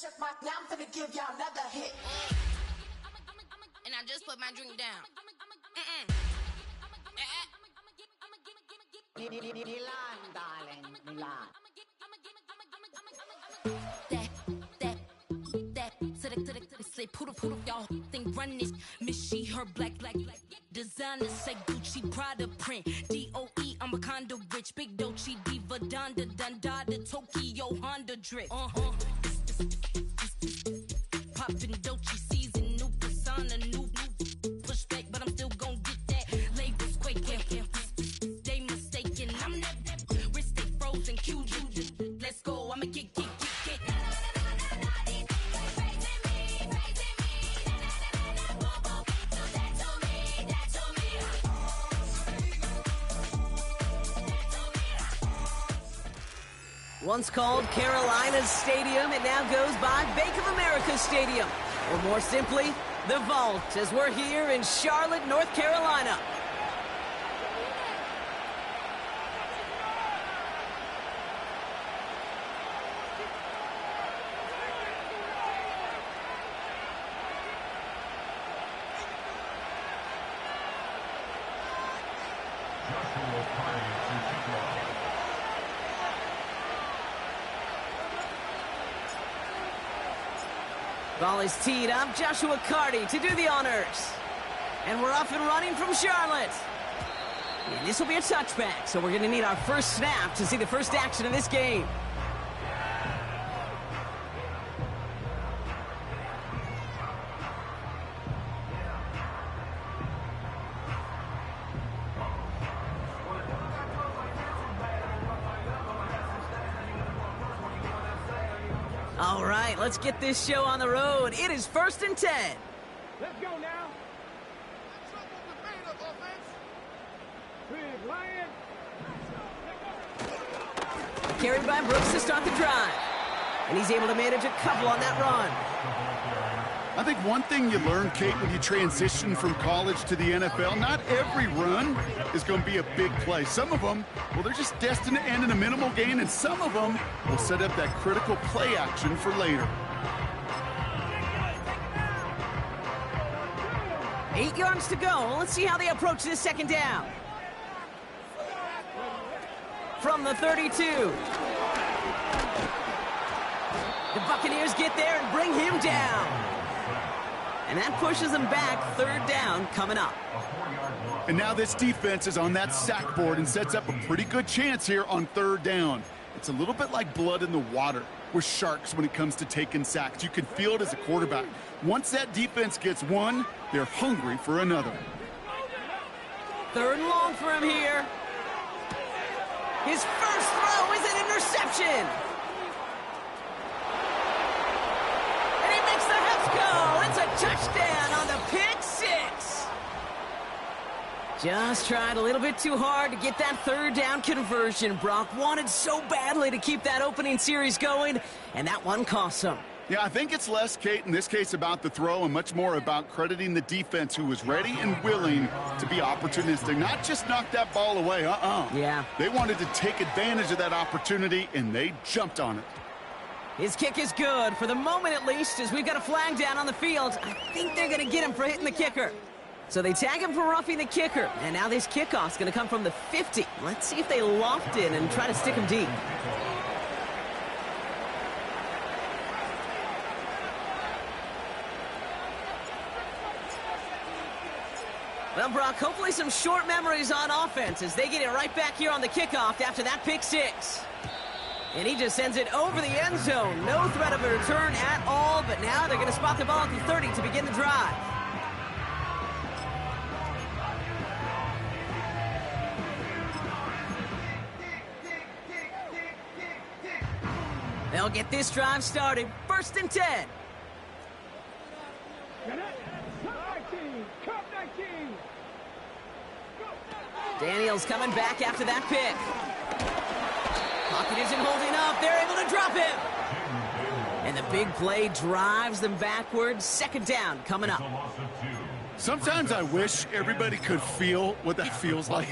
Shook my, now I'm finna give y'all another hit. And I just put my drink down. Milan, darling, Milan. Say poodle, y'all think run this. Miss she, her black. Designer say Gucci, Prada print. DOE, I'm a condo rich. Big Dolce, Diva, Donda, Tokyo, Honda drip. Poppin' Dolce season, new persona, new pushback, but I'm still gon' get that. Labels quaking, they mistaken. I'm that wrist stay frozen, QU. Let's go, I'ma get. Once called Carolinas Stadium, it now goes by Bank of America Stadium. Or more simply, the Vault, as we're here in Charlotte, North Carolina. Ball is teed up. Joshua Carty to do the honors. And we're off and running from Charlotte. And this will be a touchback, so we're going to need our first snap to see the first action of this game. All right, let's get this show on the road. It is 1st and 10. Let's go now. Carried by Brooks to start the drive. And he's able to manage a couple on that run. I think one thing you learn, Kate, when you transition from college to the NFL, not every run is going to be a big play. Some of them, well, they're just destined to end in a minimal gain, and some of them will set up that critical play action for later. 8 yards to go. Let's see how they approach this second down. From the 32. The Buccaneers get there and bring him down. And that pushes them back. 3rd down coming up. And now this defense is on that sack board and sets up a pretty good chance here on 3rd down. It's a little bit like blood in the water with sharks when it comes to taking sacks. You can feel it as a quarterback. Once that defense gets one, they're hungry for another. 3rd and long for him here. His first throw is an interception. And he makes the Heps go. It's a touchdown on the pick six. Just tried a little bit too hard to get that 3rd down conversion. Brock wanted so badly to keep that opening series going, and that one cost him. Yeah, I think it's less, Kate, in this case about the throw and much more about crediting the defense who was ready and willing to be opportunistic. Not just knock that ball away, Yeah. They wanted to take advantage of that opportunity, and they jumped on it. His kick is good, for the moment at least, as we've got a flag down on the field. I think they're going to get him for hitting the kicker. So they tag him for roughing the kicker, and now this kickoff's going to come from the 50. Let's see if they loft in and try to stick him deep. Well, Brock, hopefully some short memories on offense as they get it right back here on the kickoff after that pick six. And he just sends it over the end zone. No threat of a return at all, but now they're going to spot the ball at the 30 to begin the drive. They'll get this drive started. 1st and 10. Daniels coming back after that pick. Pocket isn't holding up. They're able to drop him. And the big play drives them backwards. 2nd down coming up. Sometimes I wish everybody could feel what that feels like.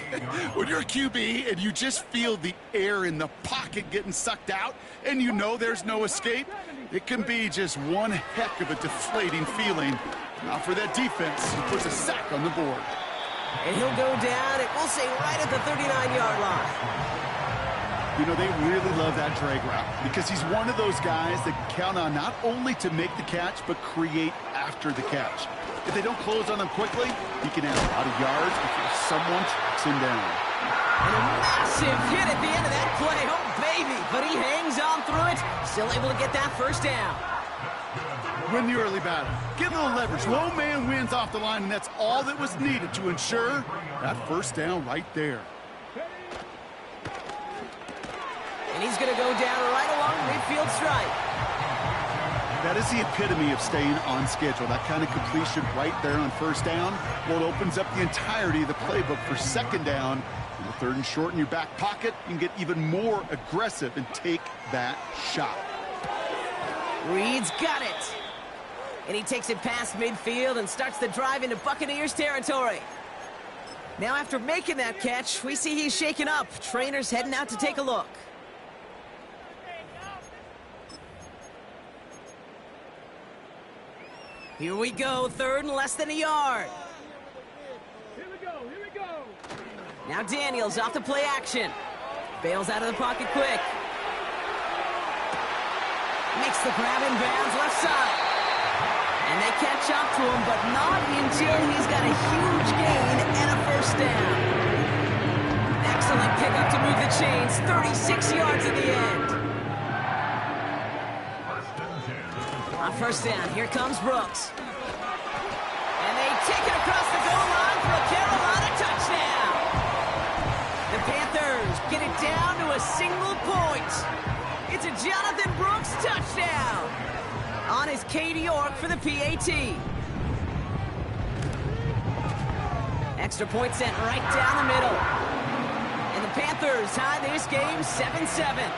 When you're a QB and you just feel the air in the pocket getting sucked out and you know there's no escape, it can be just one heck of a deflating feeling. Not for that defense, who puts a sack on the board. And he'll go down, and we'll say right at the 39-yard line. You know, they really love that drag route because he's one of those guys that can count on not only to make the catch, but create after the catch. If they don't close on him quickly, he can add a lot of yards before someone tracks him down. And a massive hit at the end of that play. Oh, baby. But he hangs on through it. Still able to get that 1st down. Win the early battle. Get a little leverage. Low man wins off the line, and that's all that was needed to ensure that 1st down right there. And he's going to go down right along midfield stripe. That is the epitome of staying on schedule. That kind of completion right there on 1st down. Well, it opens up the entirety of the playbook for 2nd down. In the 3rd and short in your back pocket, you can get even more aggressive and take that shot. Reed's got it. And he takes it past midfield and starts the drive into Buccaneers territory. Now after making that catch, we see he's shaken up. Trainer's heading out to take a look. Here we go, 3rd and less than a yard. Here we go. Now Daniels off the play action. Bails out of the pocket quick. Makes the grab in bounds left side. And they catch up to him, but not until he's got a huge gain and a 1st down. Excellent pickup to move the chains. 36 yards at the end. On 1st down, here comes Brooks. And they take it across the goal line for a Carolina touchdown. The Panthers get it down to a single point. It's a Jonathan Brooks touchdown. On his Cade York for the PAT. Extra point sent right down the middle. And the Panthers tie this game 7-7.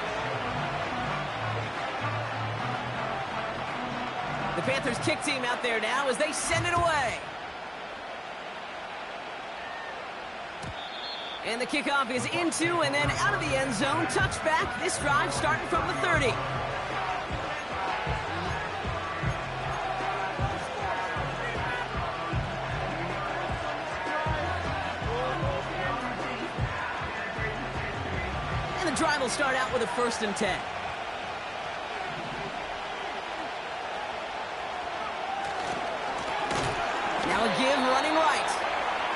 The Panthers kick team out there now as they send it away. And the kickoff is into and then out of the end zone. Touchback. This drive starting from the 30. And the drive will start out with a 1st and 10. Now a give running right.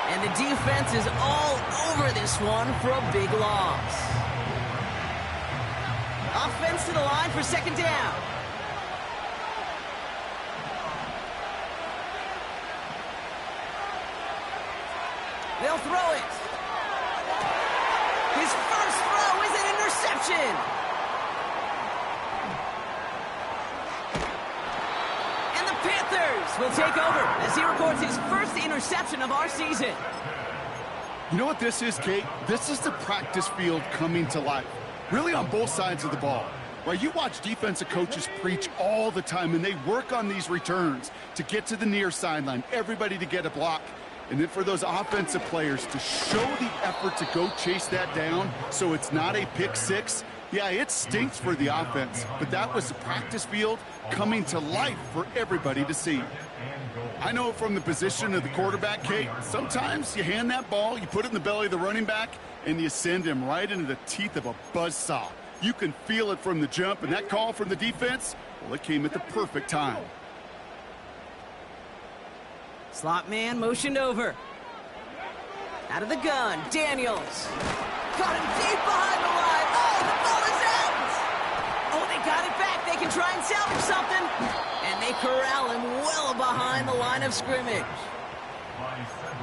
And the defense is all over this one for a big loss. Offense to the line for 2nd down. They'll throw it. His first throw is an interception. And the Panthers will take over as he records his first interception of our season. You know what this is, Kate? This is the practice field coming to life. Really on both sides of the ball. Right, you watch defensive coaches preach all the time, and they work on these returns to get to the near sideline, everybody to get a block. And then for those offensive players to show the effort to go chase that down so it's not a pick six, yeah, it stinks for the offense. But that was the practice field coming to life for everybody to see. I know from the position of the quarterback, Kate, sometimes you hand that ball, you put it in the belly of the running back, and you send him right into the teeth of a buzzsaw. You can feel it from the jump, and that call from the defense, well, it came at the perfect time. Slot man motioned over. Out of the gun, Daniels. Got him deep behind the line. Oh, the ball is out! Oh, they got it back. They can try and salvage something. And they corral him well behind the line of scrimmage.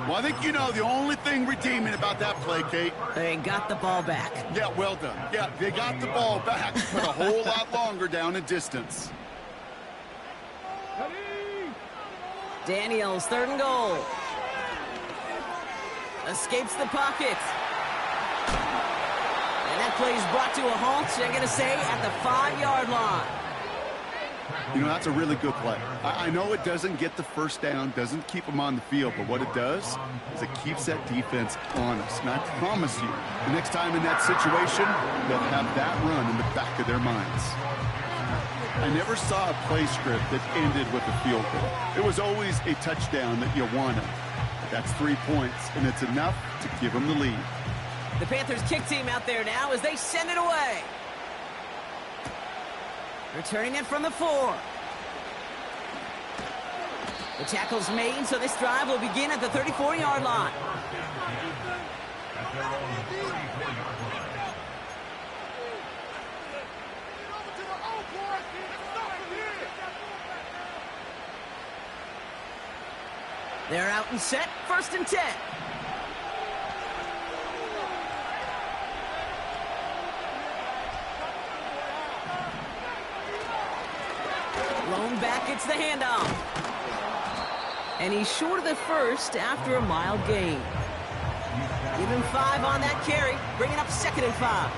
Well, I think you know the only thing redeeming about that play, Kate. They got the ball back. Yeah, well done. Yeah, they got the ball back, but a whole lot longer down in distance. Daniels, 3rd and goal. Escapes the pocket. And that play is brought to a halt, I'm going to say, at the 5-yard line. You know, that's a really good play. I know it doesn't get the first down, doesn't keep them on the field, but what it does is it keeps that defense honest. And I promise you, the next time in that situation, they'll have that run in the back of their minds. I never saw a play script that ended with a field goal. It was always a touchdown that you wanted. That's 3 points, and it's enough to give them the lead. The Panthers kick team out there now as they send it away. Returning it from the 4. The tackle's made, so this drive will begin at the 34-yard line. They're out and set, 1st and 10. Blown back, it's the handoff. And he's short of the first after a mild gain. Give him 5 on that carry, bringing up 2nd and 5.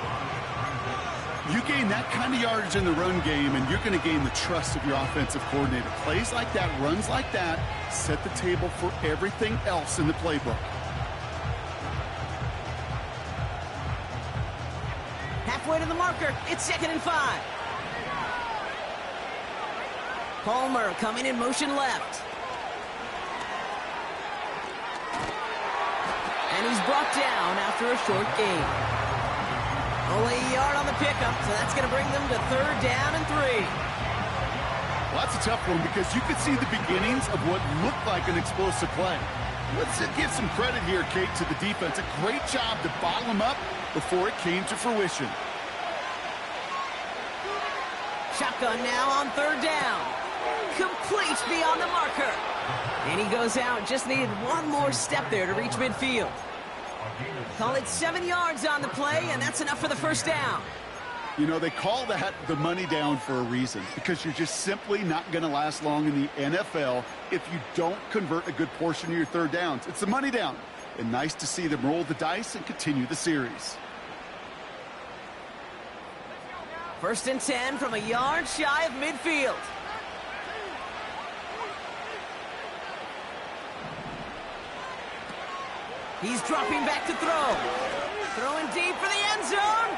You gain that kind of yardage in the run game, and you're going to gain the trust of your offensive coordinator. Plays like that, runs like that, set the table for everything else in the playbook. Halfway to the marker, it's 2nd and 5. Palmer coming in motion left. And he's brought down after a short gain. Only a yard on the pickup, so that's going to bring them to 3rd down and 3. Well, that's a tough one because you could see the beginnings of what looked like an explosive play. Let's give some credit here, Kate, to the defense. A great job to bottle them up before it came to fruition. Shotgun now on 3rd down. Complete beyond the marker. And he goes out. Just needed one more step there to reach midfield. Call it 7 yards on the play, and that's enough for the 1st down. You know, they call that the money down for a reason, because you're just simply not going to last long in the NFL if you don't convert a good portion of your 3rd downs. It's the money down. And nice to see them roll the dice and continue the series. 1st and 10 from a yard shy of midfield. He's dropping back to throw. Throwing deep for the end zone.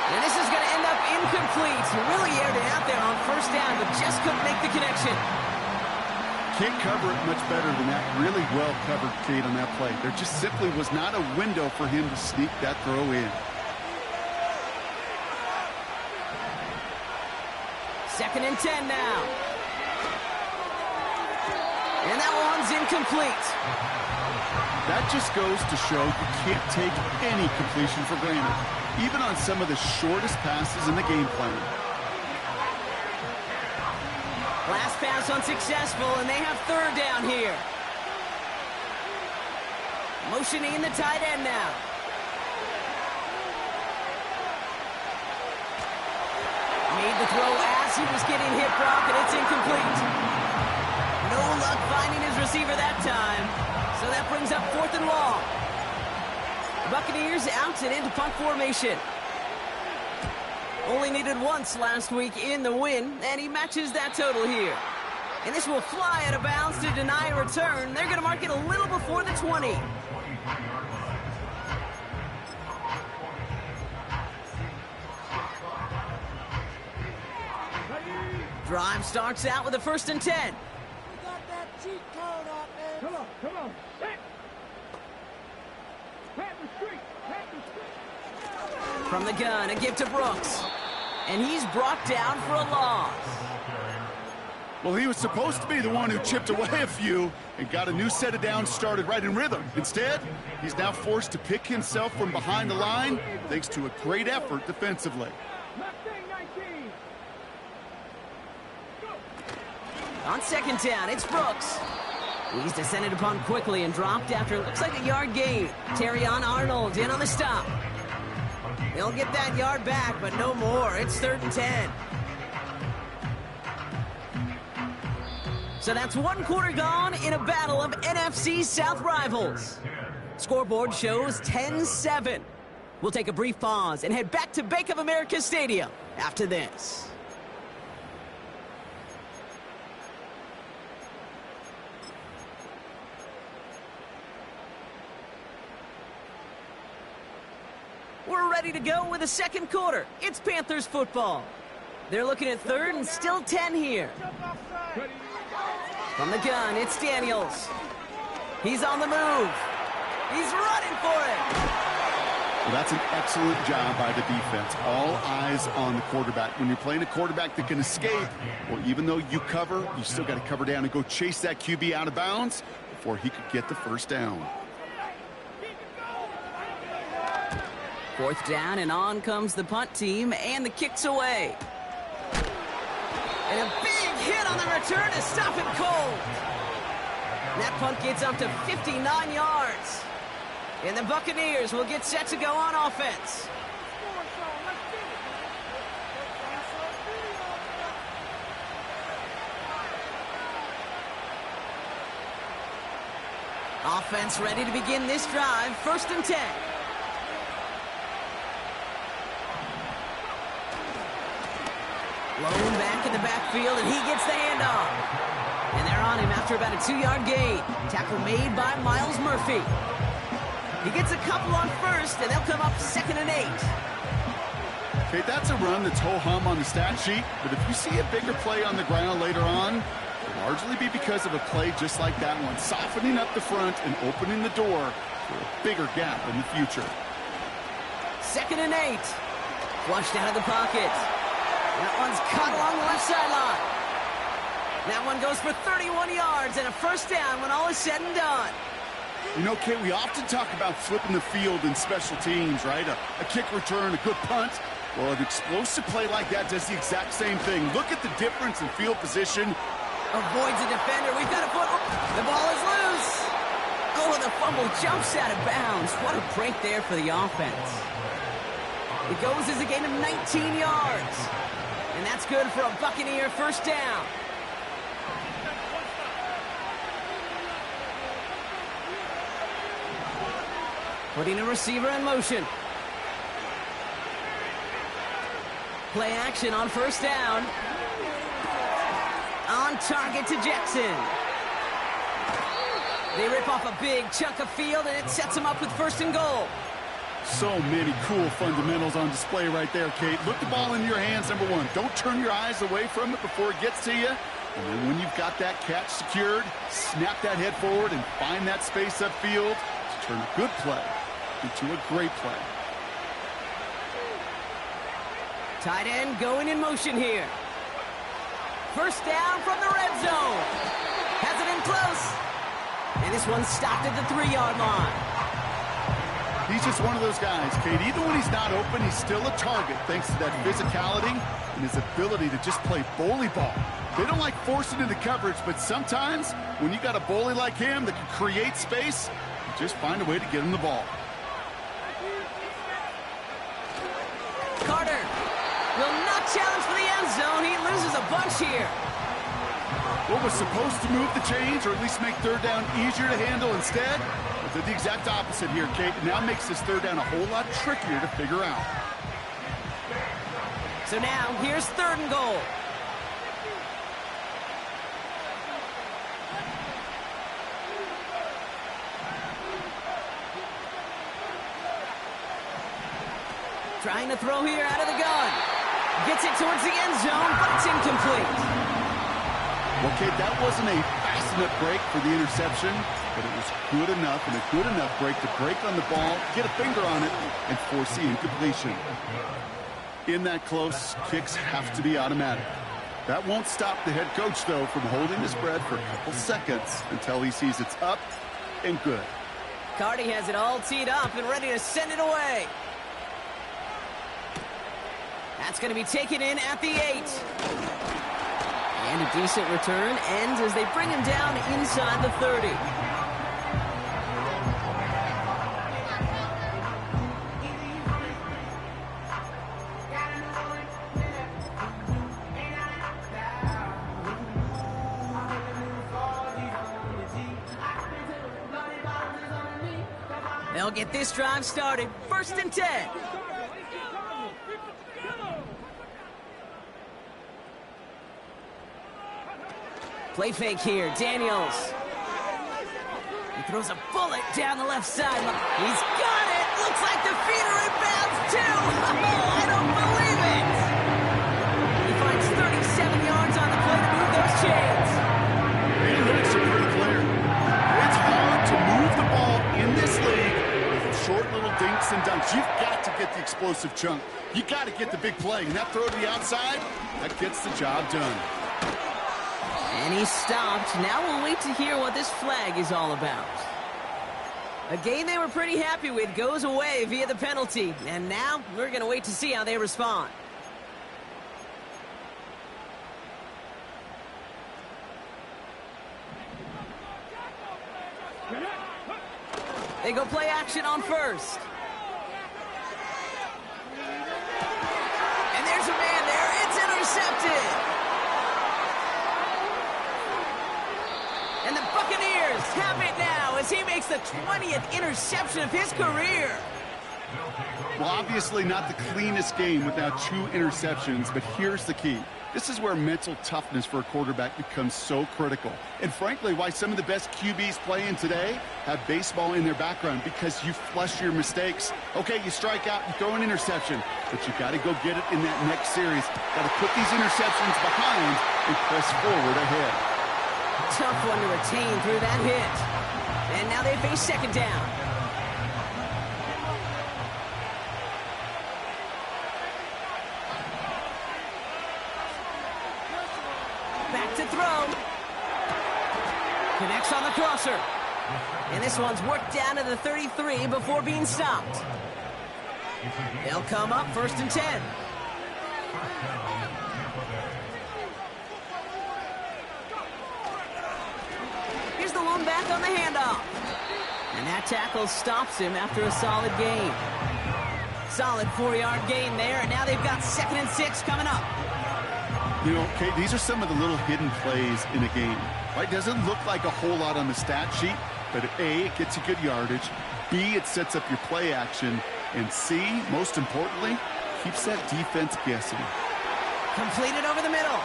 And this is going to end up incomplete. He really aired it out there on 1st down, but just couldn't make the connection. Can't cover it much better than that. Really well covered, Kate, on that play. There just simply was not a window for him to sneak that throw in. 2nd and 10 now. And that one's incomplete. That just goes to show you can't take any completion for granted, even on some of the shortest passes in the game plan. Last pass unsuccessful, and they have 3rd down here. Motioning in the tight end now. Made the throw as he was getting hit, Brock, and it's incomplete. No luck finding his receiver that time. So that brings up 4th and long. The Buccaneers out and into punt formation. Only needed once last week in the win, and he matches that total here. And this will fly out of bounds to deny a return. They're going to mark it a little before the 20. Drive starts out with a 1st and 10. You got that cheat code up, man. Come on, come on. Pat the street. From the gun, a give to Brooks. And he's brought down for a loss. Well, he was supposed to be the one who chipped away a few and got a new set of downs started right in rhythm. Instead, he's now forced to pick himself from behind the line thanks to a great effort defensively. On second down, it's Brooks. He's descended upon quickly and dropped after it looks like a yard gain. Terrion Arnold in on the stop. They'll get that yard back, but no more. It's 3rd and 10. So that's 1 quarter gone in a battle of NFC South rivals. Scoreboard shows 10-7. We'll take a brief pause and head back to Bank of America Stadium after this. We're ready to go with the second quarter. It's Panthers football. They're looking at 3rd and still 10 here. From the gun, it's Daniels. He's on the move. He's running for it. Well, that's an excellent job by the defense. All eyes on the quarterback. When you're playing a quarterback that can escape, well, even though you cover, you still got to cover down and go chase that QB out of bounds before he could get the first down. 4th down, and on comes the punt team, and the kick's away. And a big hit on the return to stop it cold. That punt gets up to 59 yards. And the Buccaneers will get set to go on offense. Offense ready to begin this drive, 1st and 10. Lone back in the backfield, and he gets the handoff. And they're on him after about a 2-yard gain. Tackle made by Miles Murphy. He gets a couple on 1st, and they'll come up 2nd and 8. Okay, that's a run that's ho-hum on the stat sheet, but if you see a bigger play on the ground later on, it'll largely be because of a play just like that one, softening up the front and opening the door for a bigger gap in the future. 2nd and 8. Flushed out of the pocket. That one's caught along the left sideline. That one goes for 31 yards and a first down when all is said and done. You know, Kate, we often talk about flipping the field in special teams, right? A kick return, a good punt. Well, an explosive play like that does the exact same thing. Look at the difference in field position. Avoids a defender. We've got a foot. Oh, the ball is loose. Oh, the fumble jumps out of bounds. What a break there for the offense. It goes as a gain of 19 yards. And that's good for a Buccaneer first down. Putting a receiver in motion. Play action on first down. On target to Jackson. They rip off a big chunk of field, and it sets them up with 1st and goal. So many cool fundamentals on display right there, Kate. Look the ball in your hands, number one. Don't turn your eyes away from it before it gets to you. And then when you've got that catch secured, snap that head forward and find that space upfield to turn a good play into a great play. Tight end going in motion here. First down from the red zone. Has it in close. And this one's stopped at the 3-yard line. He's just one of those guys, Kate. Even when he's not open, he's still a target thanks to that physicality and his ability to just play bully ball. They don't like forcing into coverage, but sometimes when you got a bully like him that can create space, you just find a way to get him the ball. Carter will not challenge for the end zone. He loses a bunch here. What was supposed to move the chains or at least make 3rd down easier to handle instead did the exact opposite here, Kate. Now makes this 3rd down a whole lot trickier to figure out. So now here's 3rd and goal. Trying to throw here out of the gun. Gets it towards the end zone, but it's incomplete. Well, Kate, that wasn't a fast enough break for the interception, but it was good enough and a good enough break to break on the ball, get a finger on it, and force the incompletion. In that close, kicks have to be automatic. That won't stop the head coach, though, from holding his breath for a couple seconds until he sees it's up and good. Carty has it all teed up and ready to send it away. That's going to be taken in at the 8. And a decent return ends as they bring him down inside the 30. They'll get this drive started. 1st and 10. Play fake here, Daniels. He throws a bullet down the left side. He's got it! Looks like the feet are inbounds too! Oh, I don't believe it! He finds 37 yards on the play to move those chains. And it makes it pretty clear. It's hard to move the ball in this league with short little dinks and dunks. You've got to get the explosive chunk. You got to get the big play. And that throw to the outside, that gets the job done. And he stopped. Now we'll wait to hear what this flag is all about. A game they were pretty happy with goes away via the penalty. And now we're going to wait to see how they respond. They go play action on 1st. And there's a man there. It's intercepted. And the Buccaneers have it now as he makes the 20th interception of his career. Well, obviously not the cleanest game without 2 interceptions, but here's the key. This is where mental toughness for a quarterback becomes so critical. And frankly, why some of the best QBs playing today have baseball in their background, because you flush your mistakes. Okay, you strike out, you throw an interception, but you got to go get it in that next series. Got to put these interceptions behind and press forward ahead. Tough one to retain through that hit. And now they face 2nd down. Back to throw. Connects on the crosser. And this one's worked down to the 33 before being stopped. They'll come up 1st and 10. Here's the lone back on the handoff. And that tackle stops him after a solid gain. Solid 4-yard gain there, and now they've got 2nd and 6 coming up. You know, Kate, these are some of the little hidden plays in a game. Right? Doesn't look like a whole lot on the stat sheet, but A, it gets you good yardage. B, it sets up your play action. And C, most importantly, keeps that defense guessing. Completed over the middle.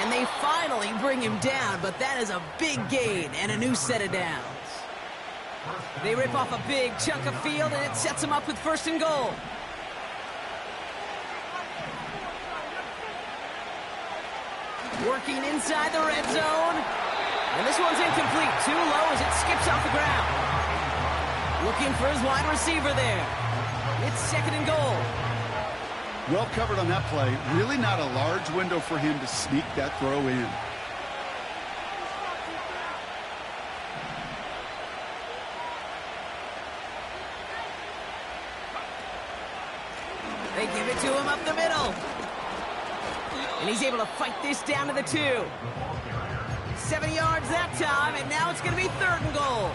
And they finally bring him down, but that is a big gain and a new set of downs. They rip off a big chunk of field, and it sets them up with 1st and goal. Working inside the red zone. And this one's incomplete. Too low as it skips off the ground. Looking for his wide receiver there. It's 2nd and goal. Well covered on that play. Really not a large window for him to sneak that throw in. They give it to him up the middle. And he's able to fight this down to the 2. 7 yards that time, and now it's going to be 3rd and goal.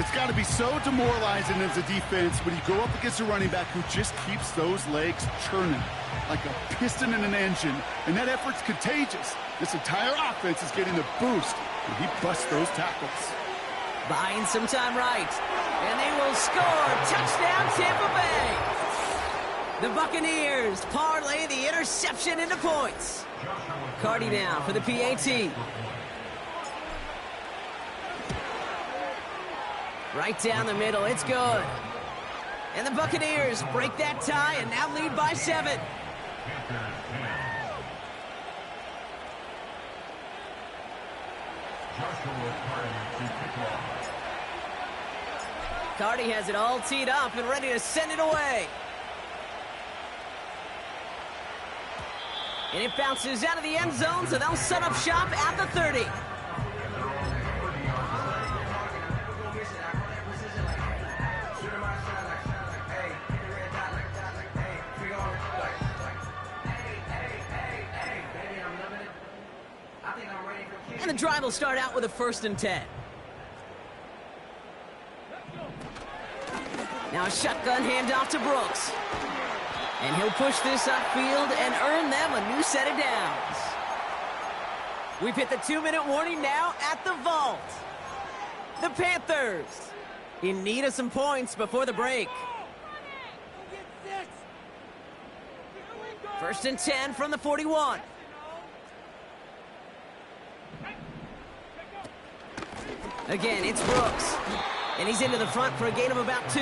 It's got to be so demoralizing as a defense when you go up against a running back who just keeps those legs churning like a piston in an engine, and that effort's contagious. This entire offense is getting a boost when he busts those tackles. Buying some time right, and they will score. Touchdown, Tampa Bay. The Buccaneers parlay the interception into points. Carty now for the PAT. Right down the middle, it's good. And the Buccaneers break that tie and now lead by 7. Carty has it all teed up and ready to send it away. And it bounces out of the end zone, so they'll set up shop at the 30. And the drive will start out with a 1st and 10. Now a shotgun handoff to Brooks. And he'll push this upfield and earn them a new set of downs. We've hit the 2-minute warning now at the vault. The Panthers in need of some points before the break. 1st and 10 from the 41. Again, it's Brooks. And he's into the front for a gain of about 2.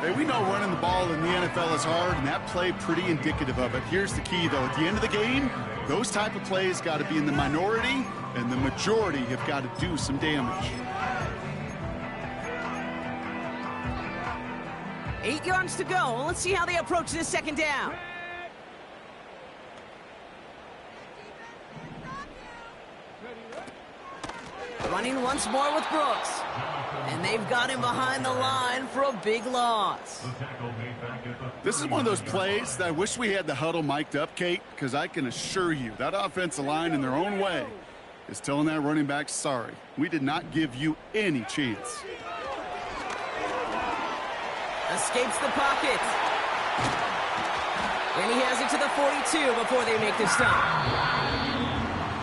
Hey, we know running the ball in the NFL is hard, and that play pretty indicative of it. Here's the key, though. At the end of the game, those type of plays got to be in the minority, and the majority have got to do some damage. 8 yards to go. Let's see how they approach this 2nd down. Running once more with Brooks. And they've got him behind the line for a big loss. This is one of those plays that I wish we had the huddle mic'd up, Kate, because I can assure you that offensive line in their own way is telling that running back, sorry, we did not give you any chance. Escapes the pocket. And he has it to the 42 before they make the stop.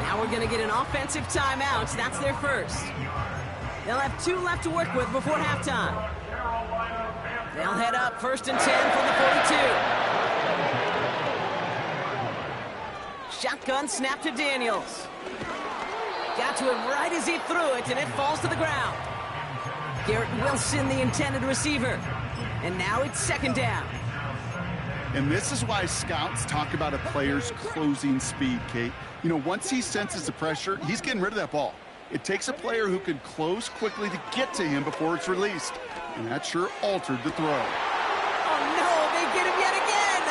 Now we're going to get an offensive timeout. That's their first. They'll have 2 left to work with before halftime. They'll head up 1st and 10 from the 42. Shotgun snap to Daniels. Got to it right as he threw it, and it falls to the ground. Garrett Wilson, the intended receiver. And now it's 2nd down. And this is why scouts talk about a player's closing speed, Kate. You know, once he senses the pressure, he's getting rid of that ball. It takes a player who can close quickly to get to him before it's released. And that sure altered the throw. Oh, no, they get him yet again.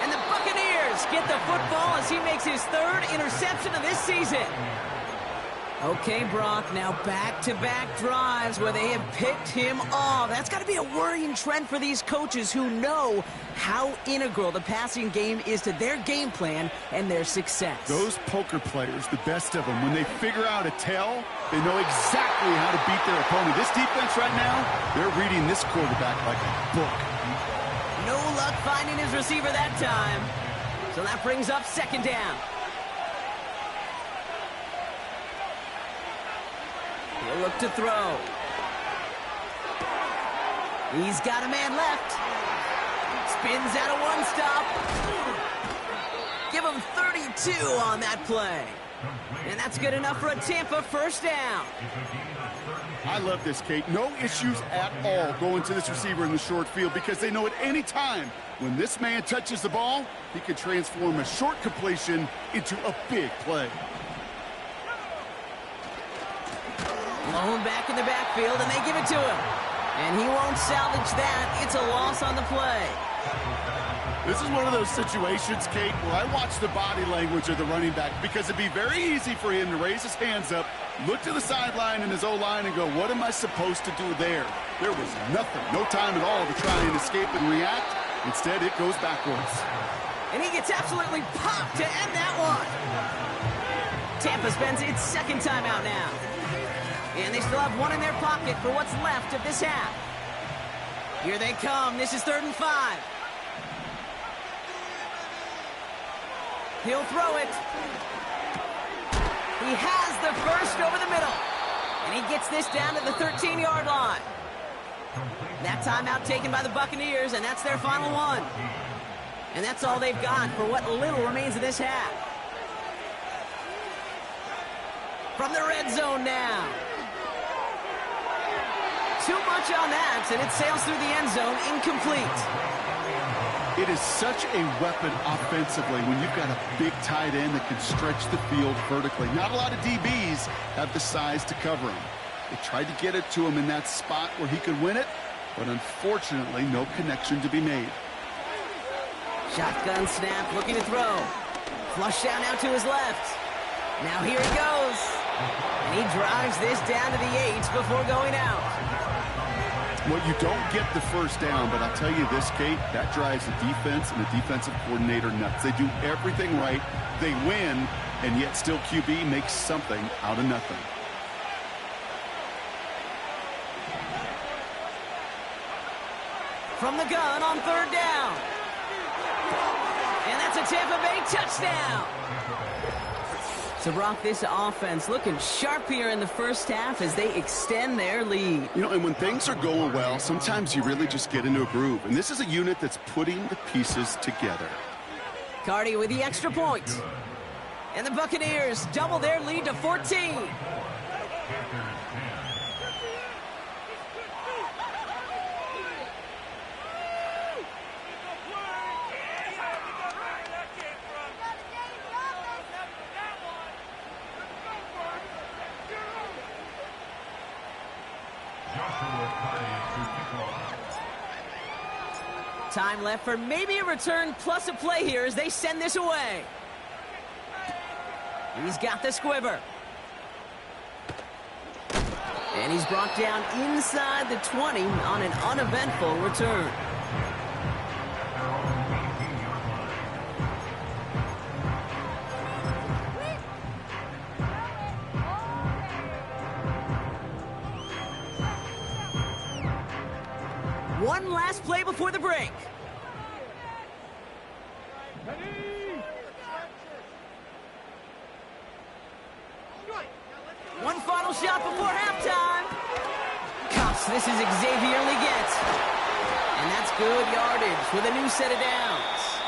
And the Buccaneers get the football as he makes his 3rd interception of this season. Okay, Brock, now back-to-back drives where they have picked him off. That's got to be a worrying trend for these coaches who know how integral the passing game is to their game plan and their success. Those poker players, the best of them, when they figure out a tell, they know exactly how to beat their opponent. This defense right now, they're reading this quarterback like a book. No luck finding his receiver that time. So that brings up 2nd down. He'll look to throw. He's got a man left. Spins out of one stop. Give him 32 on that play. And that's good enough for a Tampa 1st down. I love this, Kate. No issues at all going to this receiver in the short field because they know at any time when this man touches the ball, he can transform a short completion into a big play. Blown back in the backfield, and they give it to him. And he won't salvage that. It's a loss on the play. This is one of those situations, Kate, where I watch the body language of the running back because it'd be very easy for him to raise his hands up, look to the sideline in his O-line and go, what am I supposed to do there? There was nothing, no time at all to try and escape and react. Instead, it goes backwards. And he gets absolutely popped to end that one. Tampa spends its 2nd timeout now. And they still have 1 in their pocket for what's left of this half. Here they come. This is 3rd and 5. He'll throw it. He has the first over the middle. And he gets this down to the 13-yard line. That timeout taken by the Buccaneers, and that's their final one. And that's all they've got for what little remains of this half. From the red zone now. Too much on that, and it sails through the end zone, incomplete. It is such a weapon offensively when you've got a big tight end that can stretch the field vertically. Not a lot of DBs have the size to cover him. They tried to get it to him in that spot where he could win it, but unfortunately, no connection to be made. Shotgun snap, looking to throw. Flush down now to his left. Now here he goes. And he drives this down to the 8 before going out. Well, you don't get the first down, but I'll tell you this, Kate, that drives the defense and the defensive coordinator nuts. They do everything right. They win, and yet still QB makes something out of nothing. From the gun on 3rd down. And that's a Tampa Bay touchdown. So, Brock, this offense looking sharp here in the first half as they extend their lead. You know, and when things are going well, sometimes you really just get into a groove. And this is a unit that's putting the pieces together. Cardi with the extra point. And the Buccaneers double their lead to 14. Time left for maybe a return plus a play here as they send this away. He's got the squiver. And he's brought down inside the 20 on an uneventful return. One last play before the break. One final shot before halftime. Gosh, this is Xavier Leggett. And that's good yardage with a new set of downs.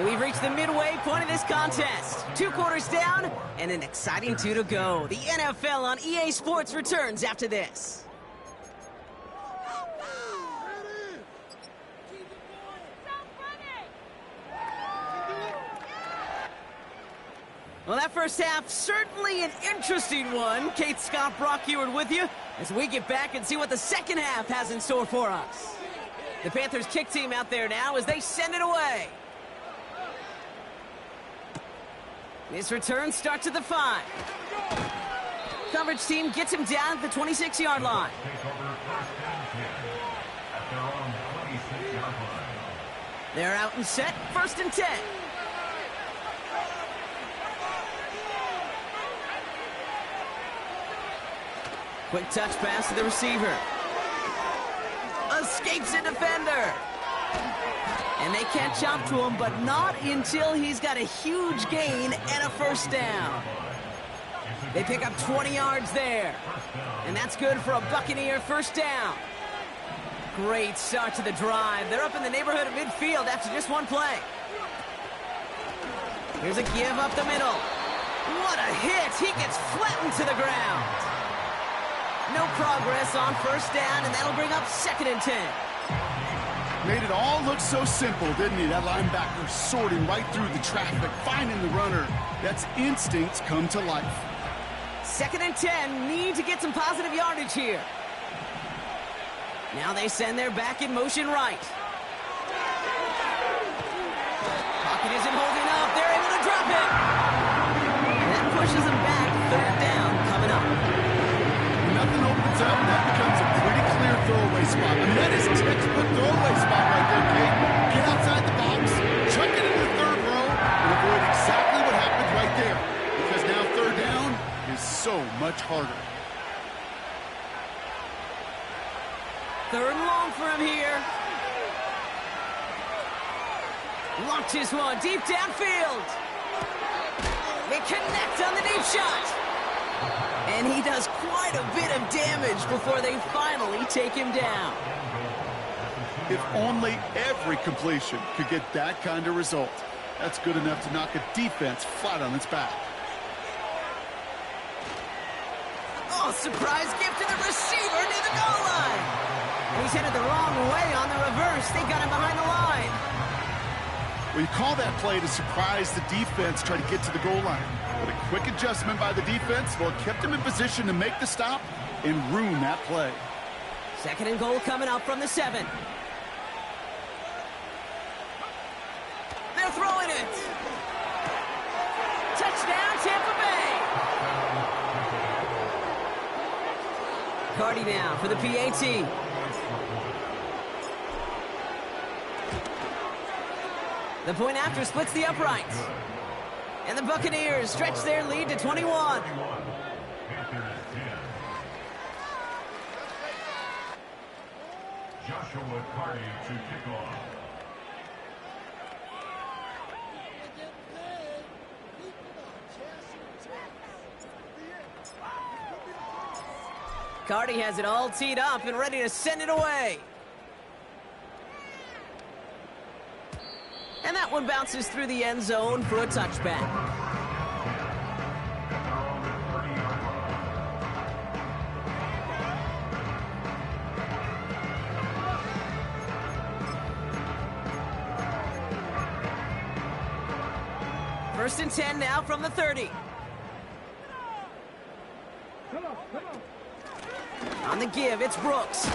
We've reached the midway point of this contest. 2 quarters down and an exciting 2 to go. The NFL on EA Sports returns after this. Well, that first half, certainly an interesting one. Kate, Scott, Brock Eward with you as we get back and see what the second half has in store for us. The Panthers kick team out there now as they send it away. This return starts at the 5. Coverage team gets him down at the 26-yard line. They're out and set, 1st and 10. Quick touch pass to the receiver. Escapes a defender. And they can't jump to him, but not until he's got a huge gain and a first down. They pick up 20 yards there. And that's good for a Buccaneer first down. Great start to the drive. They're up in the neighborhood of midfield after just one play. Here's a give up the middle. What a hit. He gets flattened to the ground. No progress on first down, and that'll bring up 2nd and 10. Made it all look so simple, didn't he? That linebacker sorting right through the traffic, finding the runner. That's instincts come to life. 2nd and 10, need to get some positive yardage here. Now they send their back in motion right. Pocket isn't holding up. They're able to drop it. And that pushes them back. 3rd down coming up. Nothing opens up. That becomes a pretty clear throwaway spot. I mean, that is textbook throwaway spot right there, Kate. Get outside the box, chuck it into the 3rd row, and avoid exactly what happened right there. Because now 3rd down is so much harder. 3rd and long for him here. Launches one deep downfield. They connect on the deep shot. And he does quite a bit of damage before they finally take him down. If only every completion could get that kind of result. That's good enough to knock a defense flat on its back. Oh, surprise gift to the receiver near the goal line. And he's headed the wrong way on the reverse. They got him behind the line. Well, you call that play to surprise the defense, try to get to the goal line. But a quick adjustment by the defense, well, it kept him in position to make the stop and ruin that play. 2nd and goal coming up from the 7. they're throwing it. Touchdown, Tampa Bay. Cardi now for the PAT. The point after splits the uprights. And the Buccaneers stretch their lead to 21. Joshua Cardi to kick off. Cardi has it all teed up and ready to send it away. And that one bounces through the end zone for a touchback. First and 10 now from the 30. On the give, it's Brooks.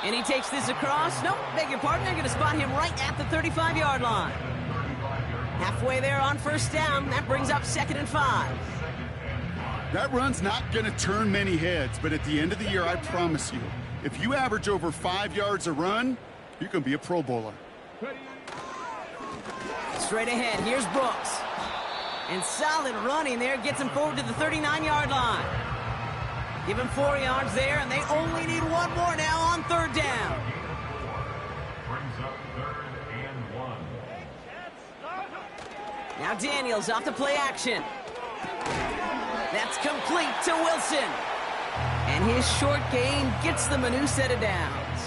And he takes this across. Nope, beg your pardon. They're going to spot him right at the 35-yard line. Halfway there on first down. That brings up 2nd and 5. That run's not going to turn many heads, but at the end of the year, I promise you, if you average over 5 yards a run, you're going to be a Pro Bowler. Straight ahead, here's Brooks. And solid running there gets him forward to the 39-yard line. Give him 4 yards there, and they only need one more now on third down. Brings up 3rd and 1. Now Daniels off the play action. That's complete to Wilson. And his short gain gets them a new set of downs.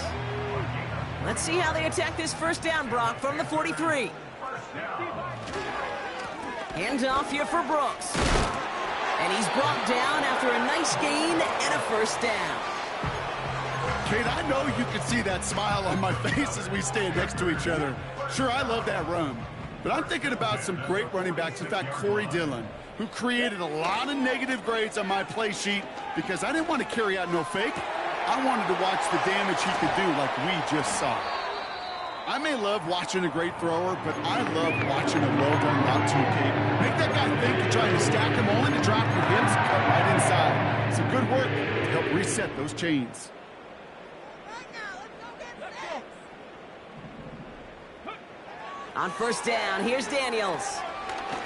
Let's see how they attack this first down, Brock, from the 43. Hands off here for Brooks. And he's brought down after a nice gain and a first down. Kate, I know you can see that smile on my face as we stand next to each other. Sure, I love that run. But I'm thinking about some great running backs. In fact, Corey Dillon, who created a lot of negative grades on my play sheet because I didn't want to carry out no fake. I wanted to watch the damage he could do like we just saw. I may love watching a great thrower, but I love watching a well-done route too, Kate. Make that guy think you're trying to stack him only to drop your hips and cut right inside. Some good work to help reset those chains. On first down, here's Daniels.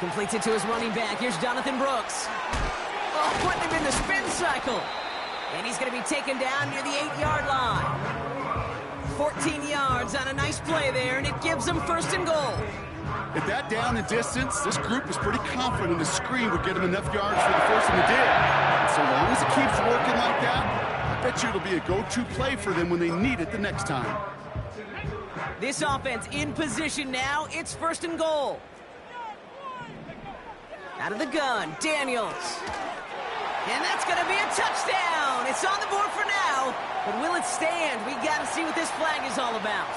Completes it to his running back. Here's Jonathan Brooks. Oh, putting him in the spin cycle. And he's going to be taken down near the 8-yard line. 14 yards on a nice play there, and it gives them first and goal. At that down and distance, this group was pretty confident the screen would get him enough yards for the first, and it did. And so long as it keeps working like that, I bet you it'll be a go-to play for them when they need it the next time. This offense in position now. It's first and goal. Out of the gun, Daniels. And that's going to be a touchdown. It's on the board for now. But will it stand? We got to see what this flag is all about.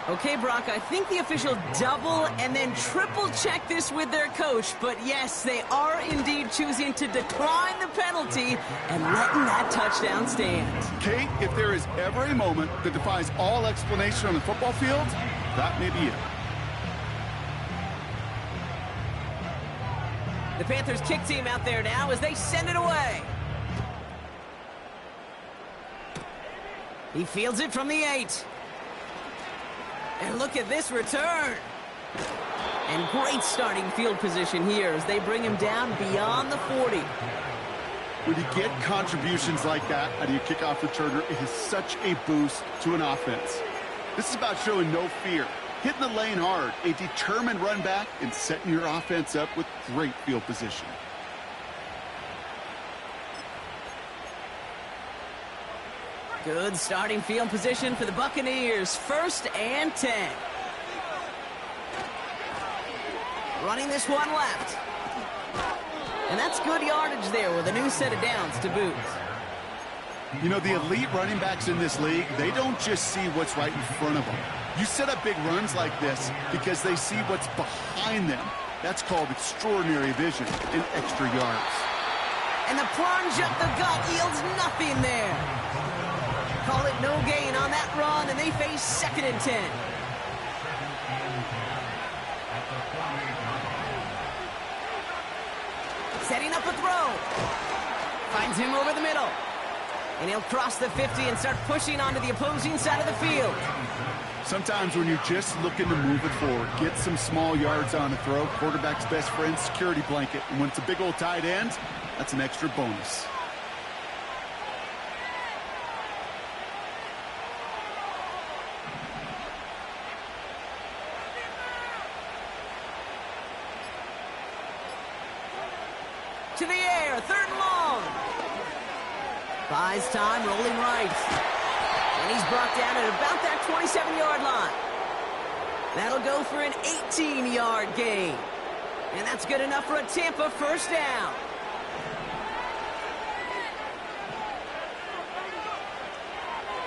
Okay, Brock, I think the official double and then triple check this with their coach. But yes, they are indeed choosing to decline the penalty and letting that touchdown stand. Kate, if there is ever a moment that defies all explanation on the football field, that may be it. The Panthers kick team out there now as they send it away. He fields it from the 8. And look at this return. And great starting field position here as they bring him down beyond the 40. When you get contributions like that out of your kickoff returner, it is such a boost to an offense. This is about showing no fear, hitting the lane hard, a determined run back, and setting your offense up with great field position. Good starting field position for the Buccaneers. 1st and 10. Running this one left. And that's good yardage there with a new set of downs to boot. You know, the elite running backs in this league, they don't just see what's right in front of them. You set up big runs like this because they see what's behind them. That's called extraordinary vision and extra yards. And the plunge up the gut yields nothing there. Call it no gain on that run, and they face 2nd and 10. the 48-yard line. Setting up a throw. Finds him over the middle. And he'll cross the 50 and start pushing onto the opposing side of the field. Sometimes when you're just looking to move it forward, get some small yards on a throw, quarterback's best friend, security blanket. And when it's a big old tight end, that's an extra bonus. To the air, 3rd and long. Buys time, rolling right. And he's brought down at about that 27-yard line. That'll go for an 18-yard gain. And that's good enough for a Tampa 1st down.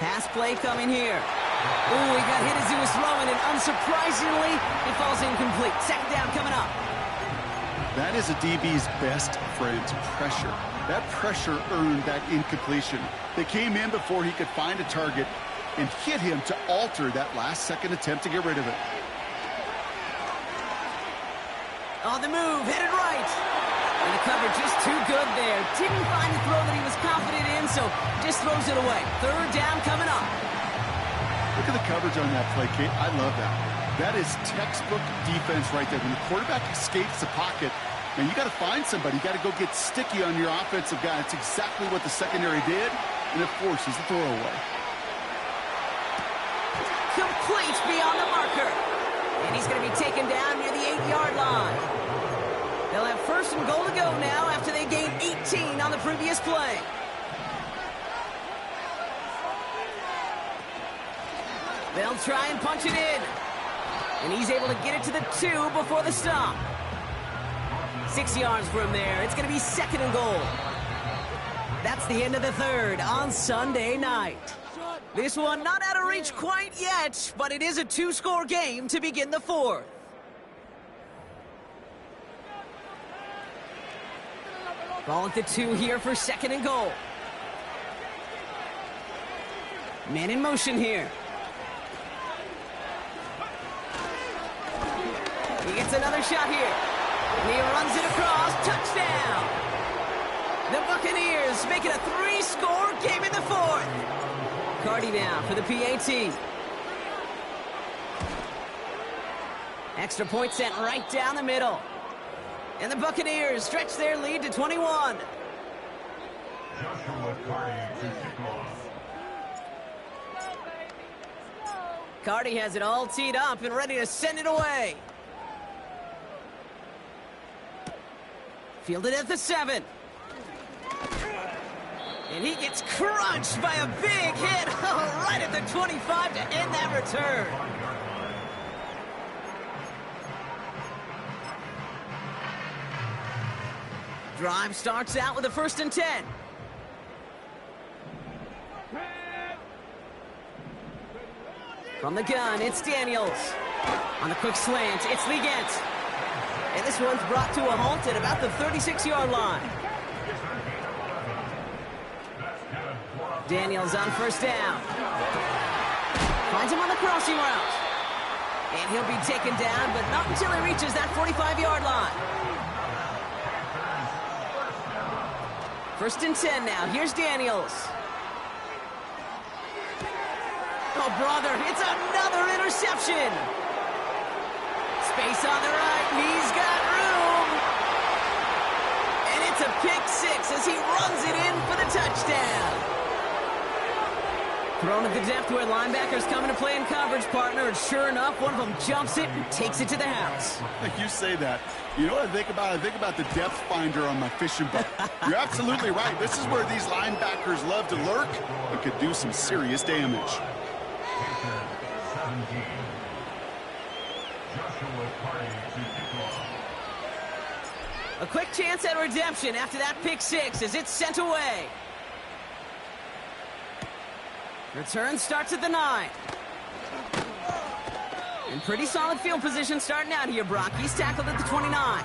Pass play coming here. Ooh, he got hit as he was throwing, and unsurprisingly, it falls incomplete. 2nd down coming up. That is a DB's best friend, pressure. That pressure earned that incompletion. They came in before he could find a target and hit him to alter that last-second attempt to get rid of it. On the move, headed right. And the coverage just too good there. Didn't find the throw that he was confident in, so just throws it away. 3rd down coming up. Look at the coverage on that play, Kate. I love that. That is textbook defense right there. When the quarterback escapes the pocket, man, you got to find somebody. You got to go get sticky on your offensive guy. It's exactly what the secondary did, and it forces the throwaway. Complete beyond the marker. And he's going to be taken down near the 8-yard line. They'll have 1st and goal to go now after they gained 18 on the previous play. They'll try and punch it in. And he's able to get it to the 2 before the stop. 6 yards from there. It's going to be 2nd and goal. That's the end of the 3rd on Sunday night. This one not out of reach quite yet, but it is a 2-score game to begin the 4th. Ball at the 2 here for 2nd and goal. Man in motion here. He gets another shot here. And he runs it across. Touchdown! The Buccaneers make it a 3-score game in the 4th. Cardi now for the PAT. Extra point sent right down the middle. And the Buccaneers stretch their lead to 21. Joshua Cardi to kick off. Cardi has it all teed up and ready to send it away. Fielded at the 7. And he gets crunched by a big hit right at the 25 to end that return. Drive starts out with a 1st and 10. From the gun, it's Daniels. On the quick slant, it's Legent. And this one's brought to a halt at about the 36-yard line. Daniels on 1st down. Finds him on the crossing route. And he'll be taken down, but not until he reaches that 45-yard line. 1st and 10 now. Here's Daniels. Oh, brother, it's another interception. Space on the right, and he's got room. And it's a pick 6 as he runs it in for the touchdown. Thrown at the depth where linebackers come into play in coverage, partner, and sure enough, one of them jumps it and takes it to the house. You say that. You know what I think about? I think about the depth finder on my fishing boat. You're absolutely right. This is where these linebackers love to lurk and could do some serious damage. 17. Joshua Cardi to kick off. A quick chance at redemption after that pick 6 as it's sent away. Return starts at the 9. And pretty solid field position starting out here, Brock. He's tackled at the 29.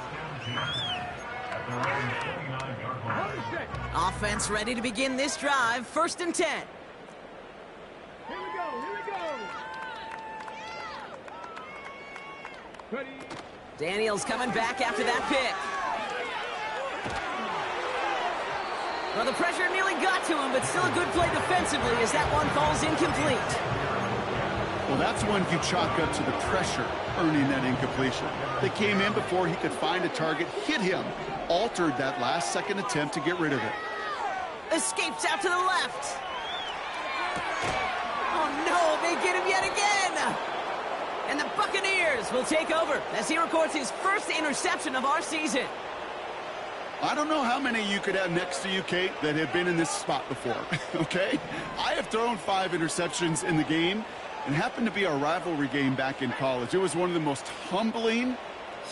Offense ready to begin this drive. 1st and 10. Here we go, here we go. Ready, Daniels coming back after that pick. Well, the pressure nearly got to him, but still a good play defensively as that one falls incomplete. Well, that's one you chalk up to the pressure earning that incompletion. They came in before he could find a target, hit him, altered that last-second attempt to get rid of it. Escapes out to the left. Oh, no, they get him yet again. And the Buccaneers will take over as he records his first interception of our season. I don't know how many you could have next to you, Kate, that have been in this spot before, okay? I have thrown 5 interceptions in the game, and happened to be our rivalry game back in college. It was one of the most humbling,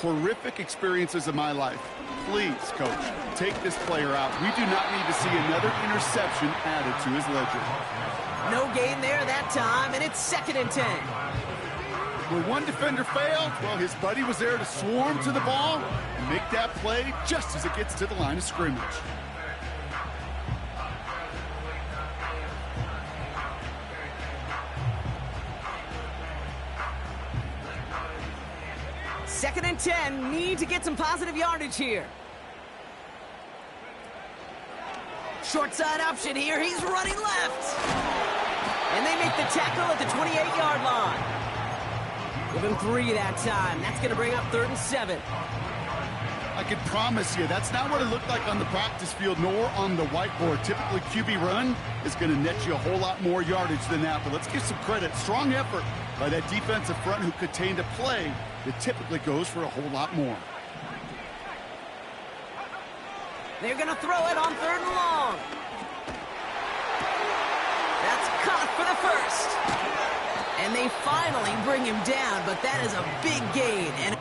horrific experiences of my life. Please, Coach, take this player out. We do not need to see another interception added to his ledger. No gain there that time, and it's 2nd and 10. Where one defender failed, well, his buddy was there to swarm to the ball and make that play just as it gets to the line of scrimmage. Second and 10, need to get some positive yardage here. Short side option here, he's running left. And they make the tackle at the 28-yard line. Give him 3 that time. That's going to bring up 3rd and 7. I can promise you, that's not what it looked like on the practice field, nor on the whiteboard. Typically, QB run is going to net you a whole lot more yardage than that. But let's give some credit. Strong effort by that defensive front who contained a play that typically goes for a whole lot more. They're going to throw it on 3rd and long. That's caught for the first. And they finally bring him down, but that is a big gain. And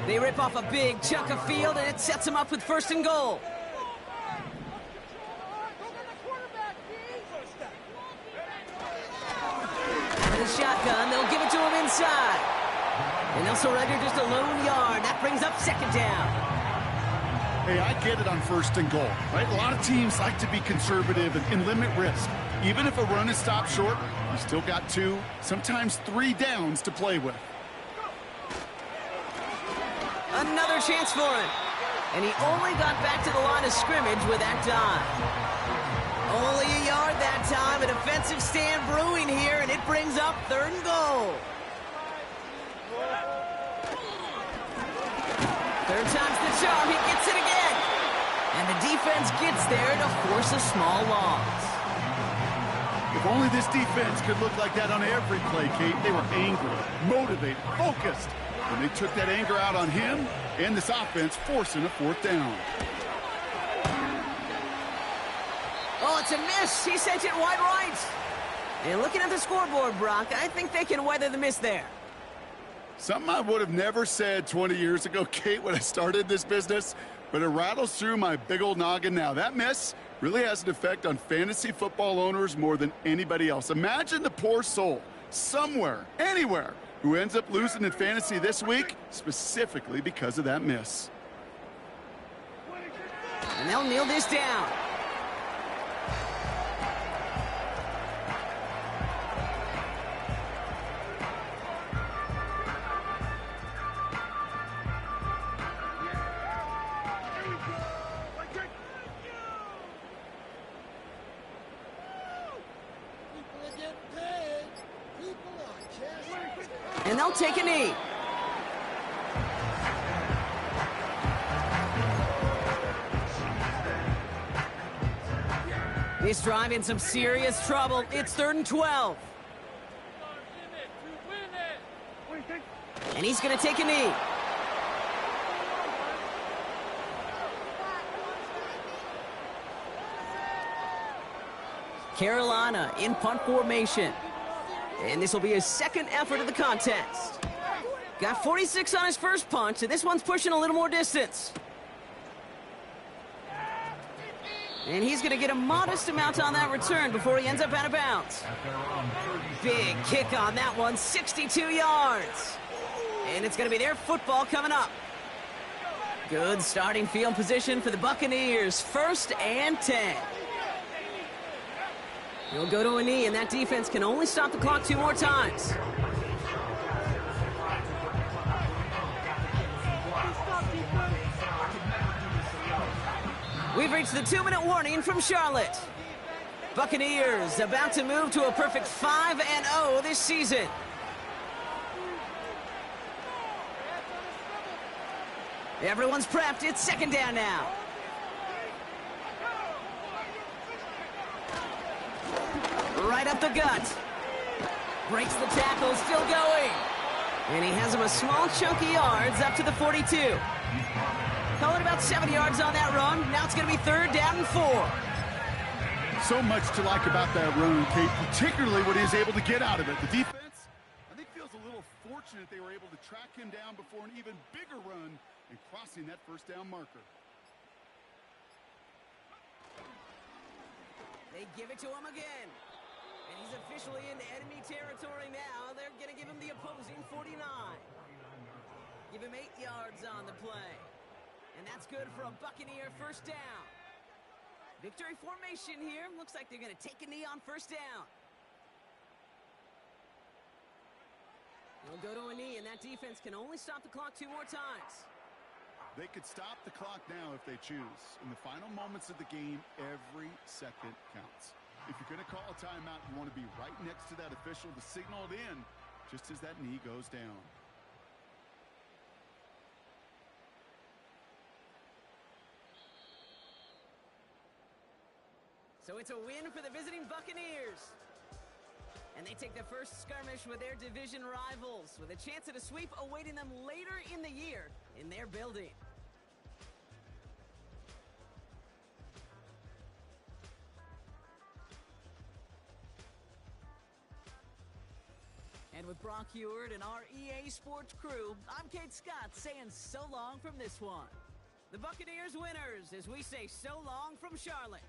they rip off a big chunk of field, and it sets them up with 1st and goal. And the shotgun, they'll give it to him inside. And they'll surrender just a lone yard. That brings up 2nd down. Hey, I get it on 1st and goal, right? A lot of teams like to be conservative and limit risk. Even if a run is stopped short, you still got 2, sometimes 3 downs to play with. Another chance for him. And he only got back to the line of scrimmage with that dive. Only a yard that time. A defensive stand brewing here, and it brings up 3rd and goal. 3rd time's the charm. He gets it again. And the defense gets there to force a small loss. If only this defense could look like that on every play, Kate. They were angry, motivated, focused. And they took that anger out on him and this offense, forcing a 4th down. Oh, it's a miss. He sent it wide right. And looking at the scoreboard, Brock, I think they can weather the miss there. Something I would have never said 20 years ago, Kate, when I started this business, but it rattles through my big old noggin now. That miss really has an effect on fantasy football owners more than anybody else. Imagine the poor soul somewhere, anywhere, who ends up losing in fantasy this week, specifically because of that miss. And they'll kneel this down. And they'll take a knee. This drive in some serious trouble. It's 3rd and 12. And he's going to take a knee. Carolina in punt formation. And this will be his second effort of the contest. Got 46 on his first punt, and this one's pushing a little more distance. And he's going to get a modest amount on that return before he ends up out of bounds. Big kick on that one, 62 yards. And it's going to be their football coming up. Good starting field position for the Buccaneers. 1st and 10. He'll go to a knee, and that defense can only stop the clock 2 more times. We've reached the 2-minute warning from Charlotte. Buccaneers about to move to a perfect 5-0 this season. Everyone's prepped. It's 2nd down now. Right up the gut. Breaks the tackle, still going. And he has him a small chunk of yards up to the 42. Call it about 7 yards on that run. Now it's going to be 3rd down and 4. So much to like about that run, Kate, particularly what he was able to get out of it. The defense, I think, feels a little fortunate they were able to track him down before an even bigger run and crossing that 1st down marker. They give it to him again. And he's officially in enemy territory now. They're going to give him the opposing 49. Give him 8 yards on the play. And that's good for a Buccaneer 1st down. Victory formation here. Looks like they're going to take a knee on 1st down. He'll go to a knee, and that defense can only stop the clock 2 more times. They could stop the clock now if they choose. In the final moments of the game, every second counts. If you're going to call a timeout, you want to be right next to that official to signal it in just as that knee goes down. So it's a win for the visiting Buccaneers. And they take the first skirmish with their division rivals, with a chance at a sweep awaiting them later in the year in their building. And with Brock Heward and our EA Sports crew, I'm Kate Scott saying so long from this one. The Buccaneers winners as we say so long from Charlotte.